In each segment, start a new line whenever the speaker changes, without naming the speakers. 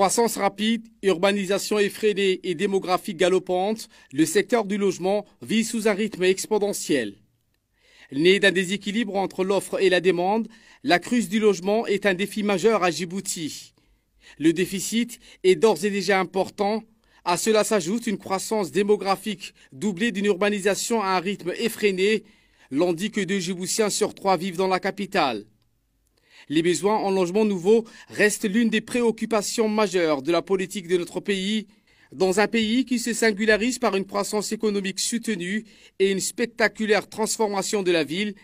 Croissance rapide, urbanisation effrénée et démographie galopante, le secteur du logement vit sous un rythme exponentiel. Né d'un déséquilibre entre l'offre et la demande, la crise du logement est un défi majeur à Djibouti. Le déficit est d'ores et déjà important. À cela s'ajoute une croissance démographique doublée d'une urbanisation à un rythme effréné. L'on dit que 2 Djiboutiens sur 3 vivent dans la capitale. Les besoins en logement nouveau restent l'une des préoccupations majeures de la politique de notre pays, dans un pays qui se singularise par une croissance économique soutenue et une spectaculaire transformation de la ville.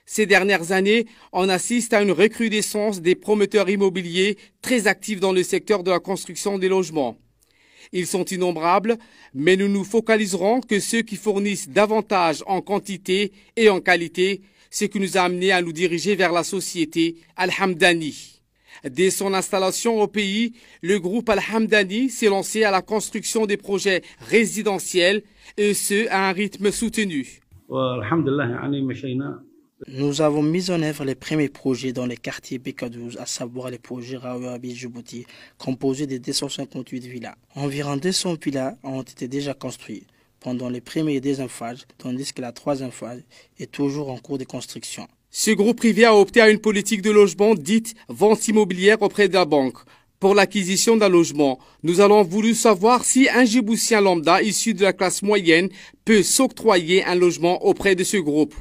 Ces dernières années, on assiste à une recrudescence des promoteurs immobiliers très actifs dans le secteur de la construction des logements. Ils sont innombrables, mais nous nous focaliserons que ceux qui fournissent davantage en quantité et en qualité, ce qui nous a amené à nous diriger vers la société Al-Hamdani. Dès son installation au pays, le groupe Al-Hamdani s'est lancé à la construction des projets résidentiels, et ce, à un rythme soutenu.
Nous avons mis en œuvre les premiers projets dans les quartiers BK12, à savoir les projets Raouabi Djibouti, composés de 258 villas. Environ 200 villas ont été déjà construites pendant les premières et deuxièmes phases, tandis que la troisième phase est toujours en cours de construction.
Ce groupe privé a opté à une politique de logement dite vente immobilière auprès de la banque. Pour l'acquisition d'un logement, nous allons voulu savoir si un Djiboutien lambda issu de la classe moyenne peut s'octroyer un logement auprès de ce groupe.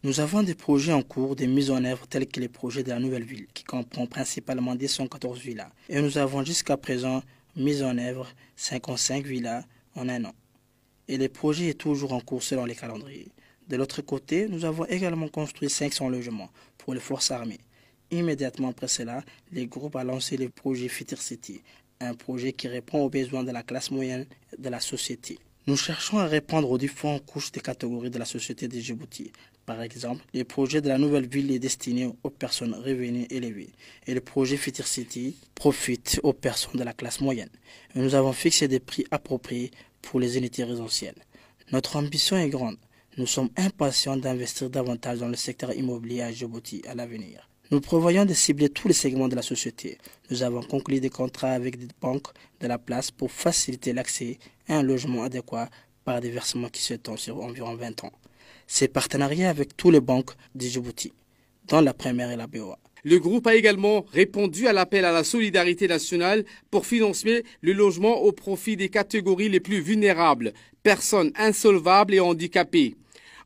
Nous avons des projets en cours de mise en œuvre tels que les projets de la nouvelle ville, qui comprend principalement 214 villas. Et nous avons jusqu'à présent mis en œuvre 55 villas en un an. Et le projet est toujours en cours selon les calendriers. De l'autre côté, nous avons également construit 500 logements pour les forces armées. Immédiatement après cela, le groupe a lancé le projet Future City, un projet qui répond aux besoins de la classe moyenne de la société. Nous cherchons à répondre aux différentes couches des catégories de la société de Djibouti. Par exemple, le projet de la nouvelle ville est destiné aux personnes revenus élevés et le projet Future City profite aux personnes de la classe moyenne. Et nous avons fixé des prix appropriés pour les unités résidentielles. Notre ambition est grande. Nous sommes impatients d'investir davantage dans le secteur immobilier à Djibouti à l'avenir. Nous prévoyons de cibler tous les segments de la société. Nous avons conclu des contrats avec des banques de la place pour faciliter l'accès à un logement adéquat par des versements qui s'étendent sur environ 20 ans. Ces partenariats avec toutes les banques de Djibouti, dont la première et la BOA.
Le groupe a également répondu à l'appel à la solidarité nationale pour financer le logement au profit des catégories les plus vulnérables, personnes insolvables et handicapées.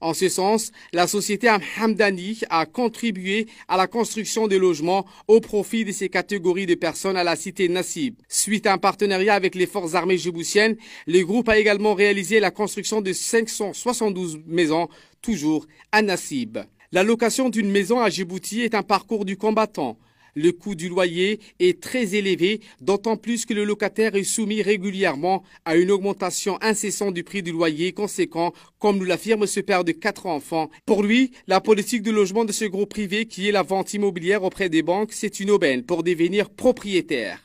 En ce sens, la société Al-Hamdani a contribué à la construction de logements au profit de ces catégories de personnes à la cité Nassib. Suite à un partenariat avec les forces armées djiboutiennes, le groupe a également réalisé la construction de 572 maisons, toujours à Nassib. La location d'une maison à Djibouti est un parcours du combattant. Le coût du loyer est très élevé, d'autant plus que le locataire est soumis régulièrement à une augmentation incessante du prix du loyer conséquent, comme nous l'affirme ce père de 4 enfants. Pour lui, la politique de logement de ce groupe privé, qui est la vente immobilière auprès des banques, c'est une aubaine pour devenir propriétaire.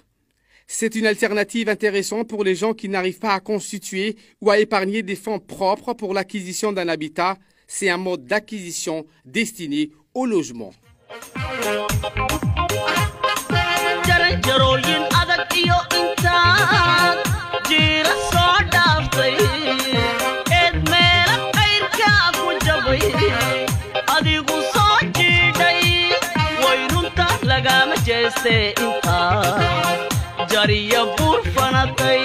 C'est une alternative intéressante pour les gens qui n'arrivent pas à constituer ou à épargner des fonds propres pour l'acquisition d'un habitat. C'est un mode d'acquisition destiné au logement.
Jariya bur fanatay